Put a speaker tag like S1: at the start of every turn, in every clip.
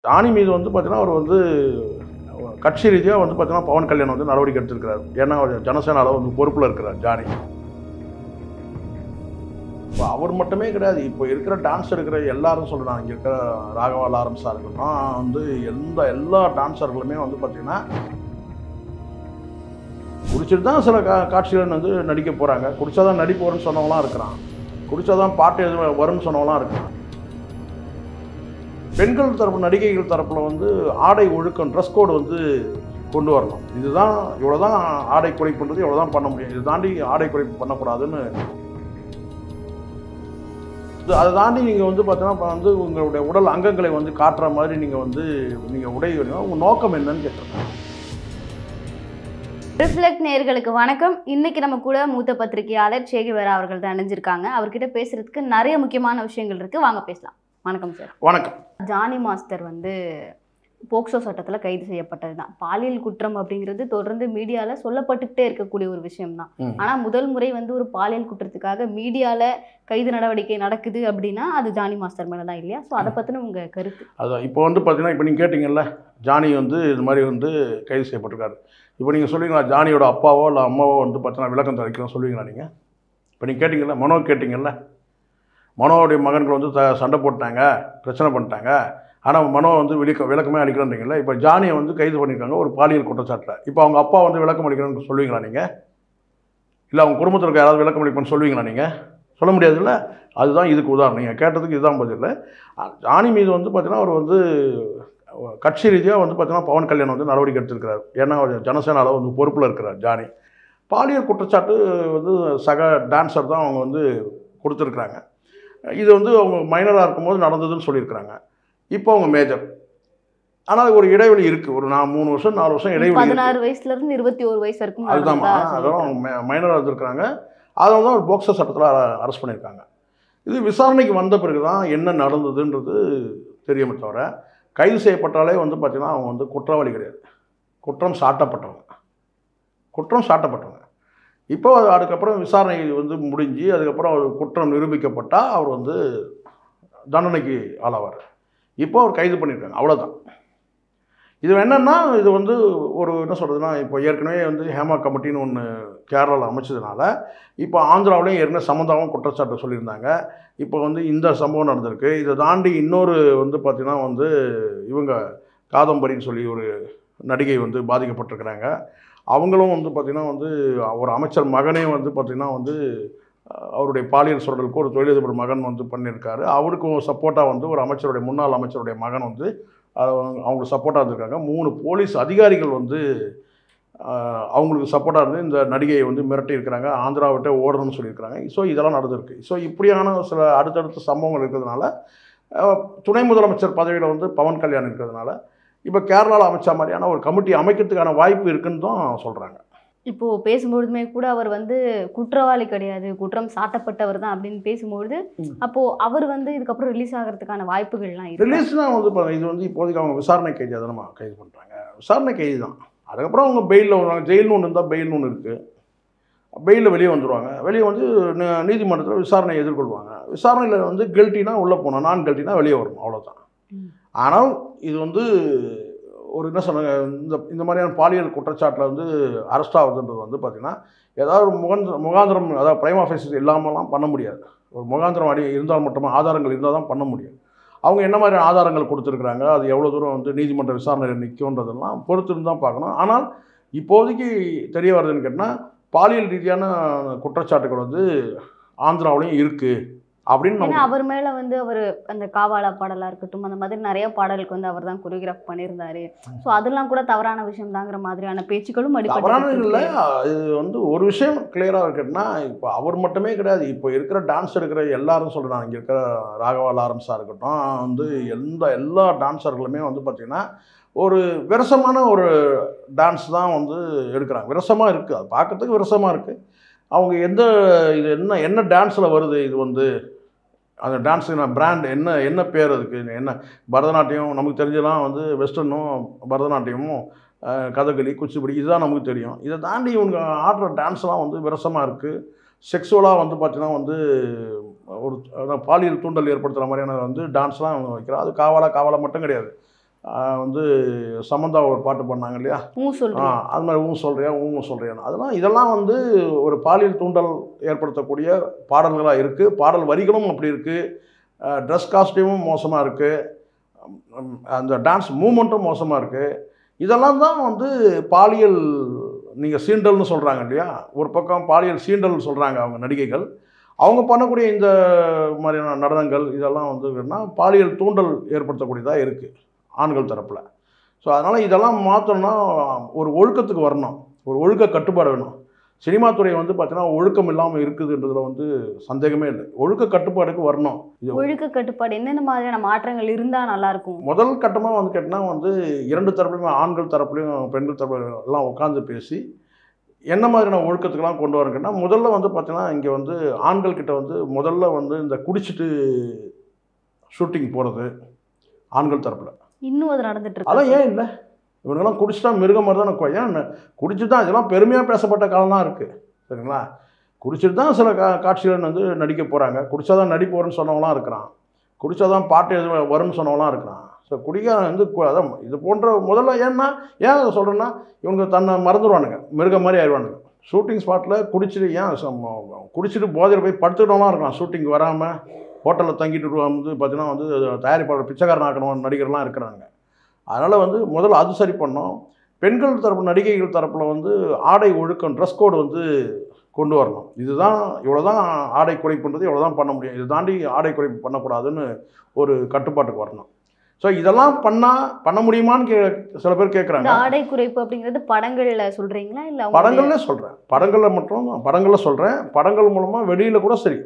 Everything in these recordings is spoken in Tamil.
S1: ஜானி மீது வந்து பார்த்தீங்கன்னா, அவர் வந்து கட்சி ரீதியா வந்து பார்த்தீங்கன்னா, பவன் கல்யாண் வந்து நடவடிக்கை எடுத்திருக்கிறார். ஏன்னா, அவர் ஜனசேனால வந்து பொறுப்புல இருக்கிறார் ஜானி. இப்போ அவர் மட்டுமே கிடையாது. இப்போ இருக்கிற டான்ஸ் எடுக்கிற எல்லாரும் சொல்றேன். இங்கே இருக்கிற ராகவா லாரன்ஸாக இருக்கட்டும், வந்து எல்லா டான்ஸர்களுமே வந்து பார்த்தீங்கன்னா, குடிச்சிட்டு தான் சில காட்சிகள் வந்து நடிக்க போகிறாங்க. குடிச்சா தான் நடிப்பு வரும்னு சொன்னவங்களாம் இருக்கிறான். குடிச்சா தான் பாட்டு எது வரும்னு சொன்னவங்களாம் இருக்கிறான். பெண்கள் தரப்பு நடிகைகள் தரப்பில் வந்து ஆடை ஒழுக்கம் ட்ரெஸ் கோடு வந்து கொண்டு வரணும். இதுதான் இவ்வளோதான் ஆடை குறைப்புன்றது இவ்வளோ தான் பண்ண முடியும். இது தாண்டி ஆடை குறைப்பு பண்ணக்கூடாதுன்னு அதை தாண்டி நீங்கள் வந்து பார்த்தீங்கன்னா வந்து உங்களுடைய உடல் அங்கங்களை வந்து காட்டுற மாதிரி நீங்கள் உடை உங்கள் நோக்கம் என்னன்னு கேட்டுருக்கோம்.
S2: ரிஃப்ளெக்ட் நேயர்களுக்கு வணக்கம். இன்னைக்கு நம்ம கூட மூத்த பத்திரிகையாளர் சேகுவேரா அவர்கள் தான் இணைஞ்சிருக்காங்க. அவர்கிட்ட பேசுறதுக்கு நிறைய முக்கியமான விஷயங்கள் இருக்கு. வாங்க பேசலாம். வணக்கம் சார்.
S1: வணக்கம்.
S2: ஜானி மாஸ்டர் வந்து போக்சோ சட்டத்தில் கைது செய்யப்பட்டது தான். பாலியல் குற்றம் அப்படிங்கிறது தொடர்ந்து மீடியாவில் சொல்லப்பட்டுக்கிட்டே இருக்கக்கூடிய ஒரு விஷயம் தான். ஆனால் முதல் முறை வந்து ஒரு பாலியல் குற்றத்துக்காக மீடியாவில் கைது நடவடிக்கை நடக்குது அப்படின்னா அது ஜானி மாஸ்டர் மேலே தான் இல்லையா? ஸோ அதை பற்றின உங்கள் கருத்து?
S1: அதான் இப்போ வந்து பார்த்தீங்கன்னா, இப்போ நீங்கள் கேட்டிங்கல்ல, ஜானி வந்து இது மாதிரி வந்து கைது செய்யப்பட்டிருக்காரு. இப்போ நீங்கள் சொல்லுவீங்களா, ஜானியோட அப்பாவோ இல்லை அம்மாவோ வந்து பார்த்தீங்கன்னா விளக்கம் தரிக்கலாம் சொல்லுவீங்களா நீங்கள்? இப்போ நீங்கள் கேட்டிங்கல்ல, மனோ கேட்டிங்கல்ல, மனோவுடைய மகன்கள் வந்து சண்டை போட்டாங்க, பிரச்சனை பண்ணிட்டாங்க, ஆனால் மனோ வந்து விளக்கமே அளிக்கிறேன்றீங்களா? இப்போ ஜானியை வந்து கைது பண்ணியிருக்காங்க ஒரு பாலியல் குற்றச்சாட்டில். இப்போ அவங்க அப்பா வந்து விளக்கம் அளிக்கிறேன்னு சொல்லுவீங்களா நீங்கள்? இல்லை அவங்க குடும்பத்தில் இருக்க யாராவது விளக்கம் அளிப்பேன்னு சொல்லுவீங்களா நீங்கள்? சொல்ல முடியாதுல்ல. அதுதான் இதுக்கு உதாரணம். நீங்கள் கேட்டதுக்கு இதுதான் பதில். ஜானி மீது வந்து பார்த்தீங்கன்னா, அவர் வந்து கட்சி ரீதியாக வந்து பார்த்தீங்கன்னா பவன் கல்யாண் வந்து நடவடிக்கை எடுத்திருக்கிறார். ஏன்னா அவர் ஜனசேனால வந்து பொறுப்பில் இருக்கிறார் ஜானி. பாலியல் குற்றச்சாட்டு வந்து சக டான்ஸர் தான் அவங்க வந்து கொடுத்துருக்குறாங்க. இது வந்து அவங்க மைனராக இருக்கும்போது நடந்ததுன்னு சொல்லியிருக்கிறாங்க. இப்போ அவங்க மேஜர். ஆனால் ஒரு இடைவெளி இருக்குது. ஒரு 3 வருஷம் 4 வருஷம் இடைவெளி.
S2: 16 வயசுலேருந்து 21 வயசு வரைக்கும்.
S1: அதுதான் அதெல்லாம் அவங்க மைனராக இருந்திருக்கிறாங்க. அதனால தான் ஒரு போக்சோ சட்டத்தில் அரெஸ்ட் பண்ணியிருக்காங்க. இது விசாரணைக்கு வந்த பிறகு தான் என்ன நடந்ததுன்றது தெரியுமே தவிர, கைது செய்யப்பட்டாலே வந்து பார்த்திங்கன்னா அவங்க வந்து குற்றவாளி கிடையாது. குற்றம் சாட்டப்பட்டவங்க. இப்போ அதுக்கப்புறம் விசாரணை வந்து முடிஞ்சு அதுக்கப்புறம் அவர் குற்றம் நிரூபிக்கப்பட்டால் அவர் வந்து தண்டனைக்கு ஆளாவார். இப்போ அவர் கைது பண்ணியிருக்காங்க, அவ்வளோதான். இது என்னென்னா, இது வந்து ஒரு என்ன சொல்கிறதுனா, இப்போ ஏற்கனவே வந்து ஹேமா கமிட்டின்னு ஒன்று கேரளாவில் அமைச்சதுனால இப்போ ஆந்திராவிலையும் ஏற்கனவே சம்மந்தாவும் குற்றச்சாட்டு சொல்லியிருந்தாங்க. இப்போ வந்து இந்த சம்பவம் நடந்திருக்கு. இதை தாண்டி இன்னொரு வந்து பார்த்திங்கன்னா வந்து இவங்க காதம்பரின்னு சொல்லி ஒரு நடிகை வந்து பாதிக்கப்பட்டிருக்கிறாங்க. அவங்களும் வந்து பார்த்திங்கன்னா வந்து ஒரு அமைச்சர் மகனே வந்து பார்த்திங்கன்னா வந்து அவருடைய பாலியல் சுரண்டலுக்கு ஒரு தொழிலதிபர் மகன் வந்து பண்ணியிருக்காரு. அவருக்கும் சப்போர்ட்டாக வந்து ஒரு அமைச்சருடைய முன்னாள் அமைச்சருடைய மகன் வந்து அவங்களுக்கு சப்போர்ட்டாக இருந்திருக்காங்க. 3 போலீஸ் அதிகாரிகள் வந்து அவங்களுக்கு சப்போர்ட்டாக இருந்து இந்த நடிகையை வந்து மிரட்டியிருக்கிறாங்க. ஆந்திரா விட்டு ஓடணும்னு சொல்லியிருக்கிறாங்க. ஸோ இதெல்லாம் நடந்திருக்கு. ஸோ இப்படியான சில அடுத்தடுத்த சம்பவங்கள் இருக்கிறதுனால துணை முதலமைச்சர் பதவியில் வந்து பவன் கல்யாண் இருக்கிறதுனால இப்போ கேரளாவில் அமைச்ச மாதிரியான ஒரு கமிட்டி அமைக்கிறதுக்கான வாய்ப்பு இருக்குன்னு தான் சொல்கிறாங்க.
S2: இப்போது பேசும்பொழுதுமே கூட அவர் வந்து குற்றவாளி கிடையாது, குற்றம் சாட்டப்பட்டவர் தான் அப்படின்னு பேசும்பொழுது, அப்போது அவர் வந்து இதுக்கப்புறம் ரிலீஸ் ஆகிறதுக்கான வாய்ப்புகள்லாம் இருக்குது.
S1: ரிலீஸ்னால் வந்து இது வந்து இப்போதைக்கு அவங்க விசாரணை கைதி அதை நம்ம கைது பண்ணுறாங்க. விசாரணை கைதி தான். அதுக்கப்புறம் அவங்க பெயிலில் வருவாங்க. ஜெயில்னு ஒன்று இருந்தால் பெயில்னு ஒன்று இருக்குது. பெயிலில் வெளியே வந்துடுவாங்க. வெளியே வந்து நீதிமன்றத்தில் விசாரணை எதிர்கொள்வாங்க. விசாரணையில் வந்து கில்ட்டினா உள்ளே போகணும், நான் கில்ட்டினா வெளியே வரணும், அவ்வளோதான். ஆனால் இது வந்து ஒரு என்ன சொன்னாங்க, இந்த மாதிரியான பாலியல் குற்றச்சாட்டில் வந்து அரெஸ்ட் ஆகுதுன்றது வந்து பார்த்திங்கன்னா ஏதாவது ஒரு முகாந்திரம், அதாவது பிரைம் ஆஃபீஸர் இல்லாமலாம் பண்ண முடியாது. ஒரு முகாந்திரம் அடி இருந்தால் மட்டுமே, ஆதாரங்கள் இருந்தால் தான் பண்ண முடியும். அவங்க என்ன மாதிரி ஆதாரங்கள் கொடுத்துருக்குறாங்க, அது எவ்வளோ தூரம் வந்து நீதிமன்ற விசாரணையில் நிற்கும்ன்றதெல்லாம் பொறுத்திருந்து தான் பார்க்கணும். ஆனால் இப்போதைக்கு தெரிய வருதுன்னு கேட்டால், பாலியல் ரீதியான குற்றச்சாட்டுகள் வந்து ஆந்திராவிலையும் இருக்குது அப்படின்னு.
S2: அவர் மேலே வந்து அவர் அந்த காவாலா பாடலாக இருக்கட்டும், அந்த மாதிரி நிறைய பாடலுக்கு வந்து அவர் தான் கொரியோகிராஃப் பண்ணியிருந்தாரு. ஸோ அதெல்லாம் கூட தவறான விஷயம் தாங்கிற மாதிரியான பேச்சுக்களும்
S1: தவறான இல்லை. இது வந்து ஒரு விஷயம் கிளியராக இருக்குன்னா, இப்போ அவர் மட்டுமே கிடையாது. இப்போ இருக்கிற டான்ஸ் எடுக்கிற எல்லாரும் சொல்கிறாங்க. இங்கே இருக்கிற ராகவா லாரன்ஸாக இருக்கட்டும், வந்து எல்லா டான்ஸர்களுமே வந்து பார்த்திங்கன்னா ஒரு விரசமான ஒரு டான்ஸ் தான் வந்து எடுக்கிறாங்க. விரசமாக இருக்குது, அது பார்க்கறதுக்கு விரசமாக இருக்குது. அவங்க இது என்ன டான்ஸில் வருது, இது வந்து அந்த டான்ஸுக்கு பிராண்ட் என்ன பேர், அதுக்கு என்ன பரதநாட்டியம் நமக்கு தெரிஞ்சலாம், வந்து வெஸ்டர்னும் பரதநாட்டியமும் கதகளி குச்சிப்புடி இதுதான் நமக்கு தெரியும். இதை தாண்டி இவங்க ஆடுற டான்ஸ்லாம் வந்து விரசமாக இருக்குது. செக்ஸுவலாக வந்து பார்த்திங்கன்னா வந்து ஒரு பாலியல் தூண்டல் ஏற்படுத்துகிற மாதிரியான வந்து டான்ஸ்லாம் அவங்க வைக்கிறாங்க. அது காவாலா மட்டும் கிடையாது. வந்து சமந்தா ஒரு பாட்டு பண்ணாங்க இல்லையா, அது மாதிரி சொல்றியான்னு, அதெல்லாம் இதெல்லாம் வந்து ஒரு பாலியல் தூண்டல் ஏற்படுத்தக்கூடிய பாடல்களாக இருக்குது. பாடல் வரிகளும் அப்படி இருக்குது, ட்ரெஸ் காஸ்டியூமும் மோசமாக இருக்குது, அந்த டான்ஸ் மூமெண்ட்டும் மோசமாக இருக்குது. இதெல்லாம் தான் வந்து பாலியல் நீங்கள் சீண்டல்னு சொல்கிறாங்க இல்லையா, ஒரு பக்கம் பாலியல் சீண்டல்னு சொல்கிறாங்க அவங்க நடிகைகள். அவங்க பண்ணக்கூடிய இந்த மாதிரியான நடனங்கள் இதெல்லாம் வந்து என்னன்னா பாலியல் தூண்டல் ஏற்படுத்தக்கூடியதாக இருக்குது ஆண்கள் தரப்பில். ஸோ அதனால் இதெல்லாம் மாற்றணும்னா ஒரு ஒழுக்கத்துக்கு வரணும், ஒரு ஒழுக்க கட்டுப்பாடு வேணும். சினிமா துறை வந்து பார்த்தீங்கன்னா ஒழுக்கம் இல்லாமல் இருக்குதுன்றதுல வந்து சந்தேகமே இல்லை. ஒழுக்க கட்டுப்பாடுக்கு வரணும். இது
S2: ஒழுக்க கட்டுப்பாடு என்னென்ன மாதிரியான மாற்றங்கள் இருந்தால் நல்லாயிருக்கும்?
S1: முதல் கட்டமாக வந்து கேட்டால் வந்து 2 தரப்புலையுமே, ஆண்கள் தரப்புலையும் பெண்கள் தரப்புலையும் எல்லாம் உட்காந்து பேசி என்ன மாதிரியான ஒழுக்கத்துக்கெல்லாம் கொண்டு வரங்கன்னா, முதல்ல வந்து பார்த்தீங்கன்னா இங்கே வந்து ஆண்கள் கிட்ட வந்து முதல்ல வந்து இந்த குடிச்சிட்டு ஷூட்டிங் போகிறது ஆண்கள் தரப்பில்
S2: இன்னும் அது நடந்துட்டு இருக்கு.
S1: அதெல்லாம் ஏன் இல்லை? இவங்கெல்லாம் குடிச்சிட்டா மிருகம் மாதிரி தான். ஏன் குடிச்சிட்டு தான் இதெல்லாம் பெருமையாக பேசப்பட்ட காலம் தான் இருக்குது. சரிங்களா, குடிச்சிட்டு தான் சில காட்சிகள் வந்து நடிக்க போகிறாங்க. குடித்தா தான் நடிப்போருன்னு சொன்னவங்களாம் இருக்கிறான், குடித்தா தான் பாட்டு எது வரும்னு சொன்னவங்களாம் இருக்கிறான். ஸோ குடிக்கார வந்து அதான் இது போன்ற முதல்ல ஏன் அதை சொல்கிறேன்னா, இவங்க தன்னை மறந்துடுவானுங்க, மிருகம் மாதிரி ஆயிடுவானுங்க. ஷூட்டிங் ஸ்பாட்டில் குடிச்சிட்டு குடிச்சிட்டு போதையில் போய் படுத்துக்கிட்டவங்களாம் இருக்கலாம். ஷூட்டிங் வராமல் ஹோட்டலில் தங்கிட்டு வந்து பார்த்தீங்கன்னா வந்து தயாரிப்பாளர் பிச்சைக்காரன் ஆக்கணும் நடிகர்லாம் இருக்கிறாங்க. அதனால் வந்து முதல்ல அது சரி பண்ணோம். பெண்கள் தரப்பு நடிகைகள் தரப்பில் வந்து ஆடை ஒழுக்கம், ட்ரெஸ் கோடு வந்து கொண்டு வரணும். இதுதான் இவ்வளோ தான் ஆடை குறைப்புன்றது, இவ்வளோ தான் பண்ண முடியும், இது தாண்டி ஆடை குறைப்பு பண்ணக்கூடாதுன்னு ஒரு கட்டுப்பாட்டுக்கு வரணும். ஸோ இதெல்லாம் பண்ண முடியுமான்னு சில பேர் கேட்குறாங்க.
S2: ஆடை குறைப்பு அப்படிங்கிறது படங்களில் சொல்கிறீங்களா இல்லை?
S1: படங்கள்லேயே சொல்கிறேன், படங்களில் சொல்கிறேன். படங்கள் மூலமாக வெளியில் கூட சரி,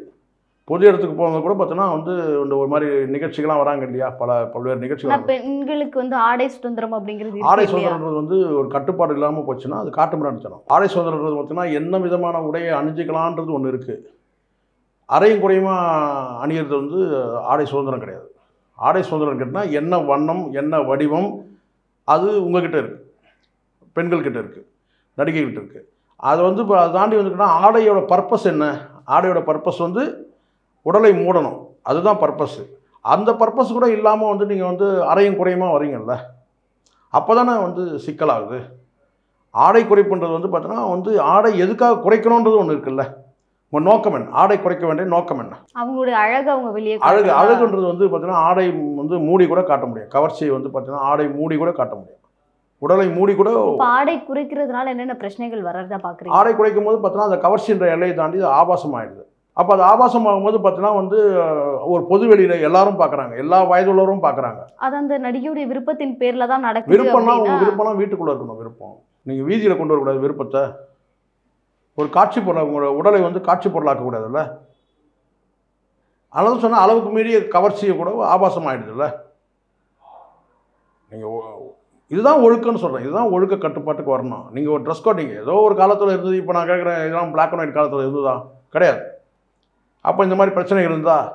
S1: பொது இடத்துக்கு போகும்போது கூட பார்த்தீங்கன்னா வந்து இந்த ஒரு மாதிரி நிகழ்ச்சிகள்லாம் வராங்க இல்லையா, பல்வேறு நிகழ்ச்சிகள்.
S2: பெண்களுக்கு வந்து ஆடை சுதந்திரம் அப்படிங்கிறது,
S1: ஆடை சுதந்திரன்றது வந்து ஒரு கட்டுப்பாடு இல்லாமல் போச்சுன்னா அது காட்டு மிராண்டித்தனம். ஆடை சுதந்திரன்றது பார்த்தீங்கன்னா என்ன விதமான உடையை அணிஞ்சிக்கலான்றது ஒன்று இருக்குது. அரையும் குறையுமா அணியிறது வந்து ஆடை சுதந்திரம் கிடையாது. ஆடை சுதந்திரம் கேட்டால் என்ன வண்ணம் என்ன வடிவம் அது உங்ககிட்ட இருக்குது, பெண்கள்கிட்ட இருக்குது, நடிகைகிட்ட இருக்குது. அதை வந்து இப்போ அதை தாண்டி வந்துக்கிட்டா ஆடையோட பர்பஸ் என்ன? ஆடையோட பர்பஸ் வந்து உடலை மூடணும், அதுதான் பர்பஸ்ஸு. அந்த பர்பஸ் கூட இல்லாமல் வந்து நீங்கள் வந்து அரையும் குறையுமா வரீங்கல்ல, அப்போ தானே வந்து சிக்கலாகுது. ஆடை குறைப்புன்றது வந்து பார்த்தீங்கன்னா வந்து ஆடை எதுக்காக குறைக்கணுன்றது ஒன்று இருக்குல்ல, உங்கள் நோக்கம் என்ன? ஆடை குறைக்க வேண்டிய நோக்கம் என்ன?
S2: அவங்களுடைய அழகு, அவங்க வெளியே
S1: அழகுன்றது வந்து பார்த்தீங்கன்னா ஆடை வந்து மூடி கூட காட்ட முடியும். கவர்ச்சியை வந்து பார்த்தீங்கன்னா ஆடை மூடி கூட காட்ட முடியும், உடலை மூடி கூட.
S2: ஆடை குறைக்கிறதுனால என்னென்ன பிரச்சனைகள் வர்றதா பார்க்குறீங்க?
S1: ஆடை குறைக்கும் போது பார்த்தீங்கன்னா அந்த கவர்ச்சின்ற எல்லையை தாண்டி அது ஆபாசம் ஆகிடுது. அப்போ அது ஆபாசம் ஆகும்போது பார்த்தீங்கன்னா வந்து ஒரு பொது வெளியில் எல்லாரும் பார்க்குறாங்க, எல்லா வயதுள்ளவரும் பார்க்குறாங்க.
S2: அது அந்த நடிகையுடைய விருப்பத்தின் பேரில் தான் நடக்குது.
S1: விருப்பம்லாம் வீட்டுக்குள்ளே இருக்கணும். விருப்பம் நீங்கள் வீதியில் கொண்டு வரக்கூடாது. விருப்பத்தை ஒரு காட்சி பொருள், உங்களோட உடலை வந்து காட்சி பொருளாக்கக்கூடாதுல்ல. அதனால சொன்னால் அளவுக்கு மீறிய கவர்ச்சியை கூட ஆபாசம் ஆகிடுதுல்ல. நீங்கள் இதுதான் ஒழுக்கம்னு சொல்கிறேன், இதுதான் ஒழுக்க கட்டுப்பாட்டுக்கு வரணும். நீங்கள் ஒரு ட்ரெஸ் கோட் நீங்கள் ஏதோ ஒரு காலத்தில் இருந்தது, இப்போ நான் கேட்குறேன் இதெல்லாம் பிளாக் அண்ட் ஒயிட் காலத்தில் இருந்ததா? கிடையாது. அப்போ இந்த மாதிரி பிரச்சனைகள் இருந்தால்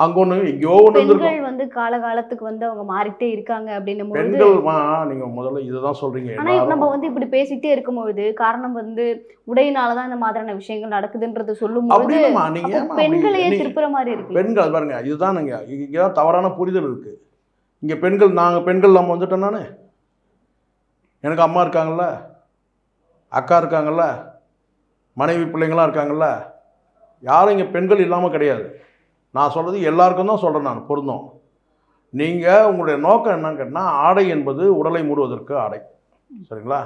S1: அங்கே ஒன்று எங்கேயோ ஒன்று
S2: பெண்கள் வந்து காலகாலத்துக்கு வந்து அவங்க மாறிட்டே இருக்காங்க அப்படின்னு
S1: பெண்கள் நீங்கள் முதல்ல இதுதான் சொல்கிறீங்க.
S2: ஆனால் நம்ம வந்து இப்படி பேசிகிட்டே இருக்கும்பொழுது காரணம் வந்து உடையினால தான் இந்த மாதிரியான விஷயங்கள் நடக்குதுன்றது சொல்லும்போது பெண்களையே திருப்புற மாதிரி இருக்கு.
S1: பெண்கள் பாருங்க, இதுதான் நீங்கள் இங்கே தான் தவறான புரிதல் இருக்குது. இங்கே பெண்கள் நாங்கள் பெண்கள் நம்ம வந்துட்டோம். நான் எனக்கு அம்மா இருக்காங்கல்ல, அக்கா இருக்காங்கல்ல, மனைவி பிள்ளைங்களாம் இருக்காங்கல்ல, யாரும் இங்கே பெண்கள் இல்லாமல் கிடையாது. நான் சொல்கிறது எல்லாருக்கும் தான் சொல்கிறேன், நான் பொருந்தோம். நீங்கள் உங்களுடைய நோக்கம் என்னன்னு கேட்டால் ஆடை என்பது உடலை மூடுவதற்கு ஆடை, சரிங்களா?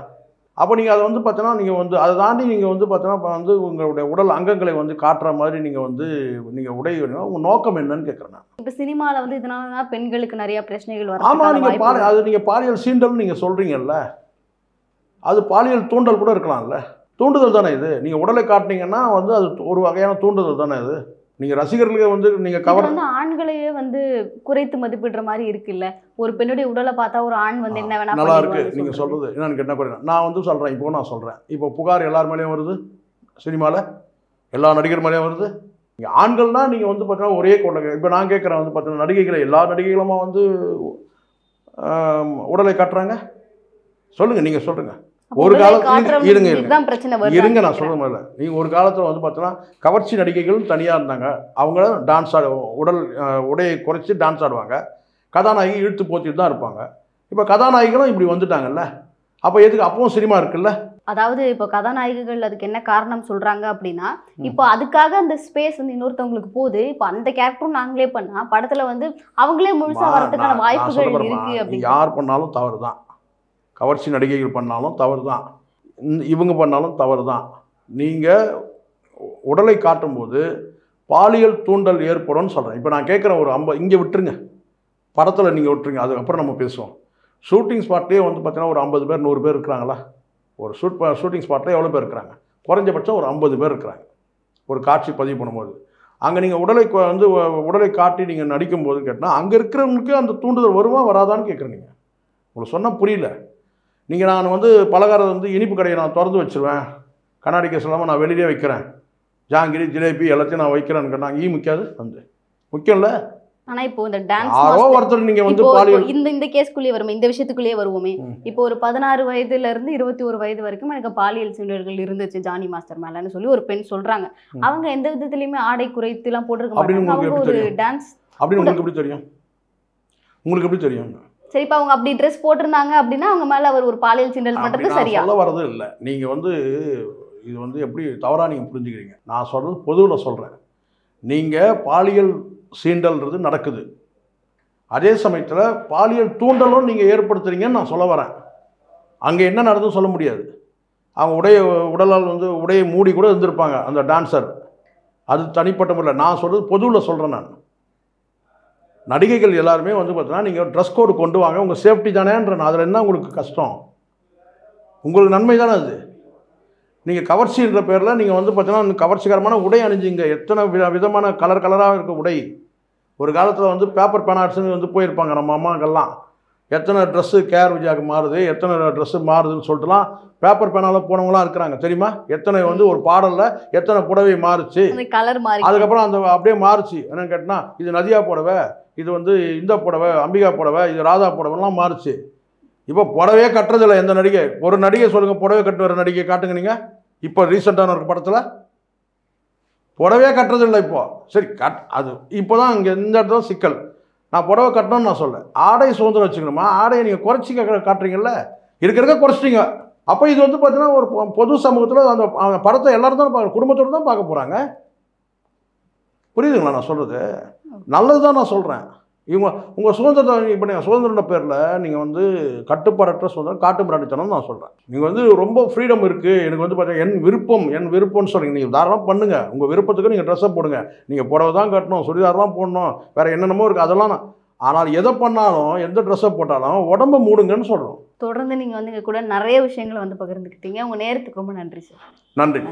S1: அப்போ நீங்கள் அதை வந்து பார்த்தீங்கன்னா நீங்கள் வந்து அதை தாண்டி நீங்கள் வந்து பார்த்தீங்கன்னா இப்போ வந்து உங்களுடைய உடல் அங்கங்களை வந்து காட்டுற மாதிரி நீங்கள் வந்து நீங்கள் உடை உங்கள் நோக்கம் என்னன்னு கேட்குறேன். இப்போ
S2: சினிமாவில் வந்து இதனால தான் பெண்களுக்கு நிறையா பிரச்சனைகள் வரும்.
S1: ஆமாம், நீங்கள் அது நீங்கள் பாலியல் சீண்டல்னு நீங்கள் சொல்கிறீங்கல்ல, அது பாலியல் தூண்டல் கூட இருக்கலாம்ல. தூண்டுதல் தானே இது. நீங்கள் உடலை காட்டினீங்கன்னா வந்து அது ஒரு வகையான தூண்டுதல் தானே இது. நீங்கள் ரசிகர்களுக்கு வந்து நீங்கள் கவர்
S2: வந்து ஆண்களையே வந்து குறைத்து மதிப்பிடுற மாதிரி இருக்குல்ல. ஒரு பெண்ணுடைய உடலை பார்த்தா ஒரு ஆண் வந்து என்ன வேணா
S1: நல்லா இருக்கு நீங்கள் சொல்கிறது. என்னன்னு கேட்டால் குறையும். நான் வந்து சொல்கிறேன், இப்போ நான் சொல்கிறேன், இப்போ புகார் எல்லார் மேலேயும் வருது, சினிமாவில் எல்லா நடிகர் மேலேயும் வருது. நீங்கள் ஆண்கள்னால் நீங்கள் வந்து பார்த்தீங்கன்னா ஒரே கொண்ட. இப்போ நான் கேட்குறேன் வந்து பார்த்தீங்கன்னா நடிகைகளை எல்லா நடிகைகளுமா வந்து உடலை காட்டுறாங்க? சொல்லுங்கள், நீங்கள் சொல்லுங்கள். ஒரு காலத்தில் இருங்க நான் சொல்ல முடியல. நீங்கள் ஒரு காலத்தில் வந்து பார்த்தீங்கன்னா கவர்ச்சி நடிகைகள் தனியாக இருந்தாங்க. அவங்க டான்ஸ் உடையை குறைச்சி டான்ஸ் ஆடுவாங்க. கதாநாயகி இழுத்து போத்திட்டு தான் இருப்பாங்க. இப்போ கதாநாயகிகளும் இப்படி வந்துட்டாங்கல்ல, அப்போ எதுக்கு அப்பவும் சினிமா இருக்குல்ல?
S2: அதாவது இப்போ கதாநாயகிகள் அதுக்கு என்ன காரணம் சொல்றாங்க அப்படின்னா, இப்போ அதுக்காக அந்த ஸ்பேஸ் வந்து இன்னொருத்தவங்களுக்கு போகுது. இப்போ அந்த கேரக்டரும் நாங்களே பண்ணா படத்துல வந்து அவங்களே முழுசா வரதுக்கான வாய்ப்புகள் இருக்கு அப்படின்னு.
S1: யார் பண்ணாலும் தவறு தான். கவர்ச்சி நடிகைகள் பண்ணாலும் தவறு தான், இவங்க பண்ணாலும் தவறு தான். நீங்கள் உடலை காட்டும்போது பாலியல் தூண்டல் ஏற்படும்னு சொல்கிறேன். இப்போ நான் கேட்குறேன், ஒரு 50 இங்கே விட்டுருங்க, படத்தில் நீங்கள் விட்டுருங்க, அதுக்கப்புறம் நம்ம பேசுவோம். ஷூட்டிங் ஸ்பாட்லேயே வந்து பார்த்தீங்கன்னா ஒரு 50 பேர் 100 பேர் இருக்கிறாங்களா? ஒரு ஷூட்டிங் ஸ்பாட்டில் எவ்வளோ பேர் இருக்கிறாங்க? குறைஞ்சபட்சம் ஒரு 50 பேர் இருக்கிறாங்க ஒரு காட்சி பதிவு பண்ணும்போது. அங்கே நீங்கள் உடலை காட்டி நீங்கள் நடிக்கும்போது கேட்டால் அங்கே இருக்கிறவங்களுக்கு அந்த தூண்டுதல் வருமா வராதான்னு கேட்குறேன். நீங்கள் உங்களுக்கு சொன்னால் புரியல. நீங்கள் நான் வந்து பலகாரம் வந்து இனிப்பு கடையை நான் திறந்து வச்சுருவேன், கண்ணாடி கேஸ் இல்லாமல் நான் வெளியே வைக்கிறேன், ஜாங்கிரி ஜிலேபி எல்லாத்தையும் நான் வைக்கிறேன்னு கேட்டால் முக்கியாது, வந்து முக்கியம்ல.
S2: ஆனா இப்போ இந்த டான்ஸ்
S1: யாரோ ஒருத்தர் நீங்க வந்து பாலியல்
S2: இந்த கேஸ்க்குள்ளேயே வருமே, இந்த விஷயத்துக்குள்ளேயே வருவோமே. இப்போ ஒரு 16 வயதுல இருந்து 21 வயது வரைக்கும் எனக்கு பாலியல் சீண்டல்கள் இருந்துச்சு ஜானி மாஸ்டர் மேலன்னு சொல்லி ஒரு பெண் சொல்றாங்க. அவங்க எந்த விதத்திலயுமே ஆடை குறைத்து எல்லாம் போட்டிருக்க மாட்டாங்க. அவங்க ஒரு டான்ஸ்
S1: அப்படின்னு உங்களுக்கு எப்படி தெரியும்? உங்களுக்கு எப்படி தெரியும்?
S2: சரி, இப்போ அவங்க அப்படி ட்ரெஸ் போட்டிருந்தாங்க அப்படின்னா அவங்க மேல அவர் ஒரு பாலியல் சீண்டல் பண்றது சரியா?
S1: சொல்ல வரது இல்லை. நீங்க வந்து இது வந்து எப்படி தவறா நீங்க புரிஞ்சுக்கிறீங்க. நான் சொல்றது பொதுவில் சொல்றேன். நீங்க பாலியல் சீண்டல்ன்றது நடக்குது, அதே சமயத்தில் பாலியல் தூண்டலும் நீங்கள் ஏற்படுத்துறீங்கன்னு நான் சொல்ல வரேன். அங்கே என்ன நடந்துன்னு சொல்ல முடியாது. அவங்க உடலால் வந்து உடையை மூடி கூட இருந்திருப்பாங்க அந்த டான்ஸர், அது தனிப்பட்ட முறையில். நான் சொல்கிறது பொதுவில் சொல்கிறேன். நான் நடிகைகள் எல்லாருமே வந்து பார்த்தீங்கன்னா நீங்கள் ட்ரெஸ் கோடு கொண்டு வாங்க, உங்கள் சேஃப்டி தானேன்றேன். அதில் என்ன உங்களுக்கு கஷ்டம்? உங்களுக்கு நன்மை தானே அது. நீங்கள் கவர்ச்சின்ற பேரில் நீங்கள் வந்து பார்த்தீங்கன்னா கவர்ச்சிகரமான உடை அணிஞ்சிங்க. எத்தனை விதமான கலராக இருக்க உடை. ஒரு காலத்தில் வந்து பேப்பர் பேனாட்ஸ்ன்னு வந்து போயிருப்பாங்க நம்ம அம்மாக்கெல்லாம். எத்தனை ட்ரெஸ்ஸு கேஆர் விஜயாவுக்கு மாறுது, எத்தனை ட்ரெஸ்ஸு மாறுதுன்னு சொல்லிட்டுலாம் பேப்பர் பேனாவில் போனவங்களாம் இருக்கிறாங்க தெரியுமா? எத்தனை வந்து ஒரு பாடலில் எத்தனை புடவை மாறுச்சு,
S2: கலர் மாறி,
S1: அதுக்கப்புறம் அந்த அப்படியே மாறுச்சு. என்னன்னு கேட்டால் இது நதியா புடவை, இது வந்து இந்த புடவை அம்பிகா புடவை, இது ராதா புடவைலாம் மாறுச்சு. இப்போ புடவையே கட்டுறதில்லை எந்த நடிகை. ஒரு நடிகை சொல்லுங்கள், புடவை கட்டு வர நடிகை காட்டுங்க நீங்கள். இப்போ ரீசெண்டான ஒரு படத்தில் புடவையே கட்டுறதில்லை இப்போ. சரி அது இப்போ தான் இங்கே இந்த இடத்துல சிக்கல். நான் புடவை கட்டணும்னு நான் சொல்ல, ஆடை சுதந்திரம் வச்சுக்கணுமா? ஆடையை நீங்கள் குறைச்சி காட்டுறீங்கல்ல, இருக்க குறைச்சிட்டீங்க. அப்போ இது வந்து பார்த்தீங்கன்னா ஒரு பொது சமூகத்தில் அந்த படத்தை எல்லாரும் தான் பார்க்க, குடும்பத்தோடு தான் பார்க்க போகிறாங்க. புரியுதுங்களா நான் சொல்கிறது? நல்லது தான் நான் சொல்கிறேன். உங்கள் சுதந்திரத்தை இப்போ நீங்கள் சுதந்திர பேரில் நீங்கள் வந்து கட்டுப்பாடற்ற சுதந்திரம், காட்டு மிராண்டித்தனம் நான் சொல்கிறேன். நீங்கள் வந்து ரொம்ப ஃப்ரீடம் இருக்குது எனக்கு வந்து பார்த்தீங்கன்னா என் விருப்பம்னு சொல்கிறீங்க. நீங்கள் தாராளமாக பண்ணுங்கள், உங்கள் விருப்பத்துக்கு நீங்கள் ட்ரெஸ்ஸை போடுங்க. நீங்கள் புடவை தான் கட்டணும், சுடிதார் தான் போடணும், வேறு என்னென்னமோ இருக்குது, அதெல்லாம் ஆனால் எதை பண்ணாலும் எந்த ட்ரெஸ்ஸை போட்டாலும் உடம்பை மூடுங்கன்னு சொல்கிறோம்.
S2: தொடர்ந்து நீங்கள் வந்து இங்கே கூட நிறைய விஷயங்களை வந்து பகிர்ந்துக்கிட்டீங்க. உங்கள் நேரத்துக்கு ரொம்ப நன்றி சார்.
S1: நன்றி.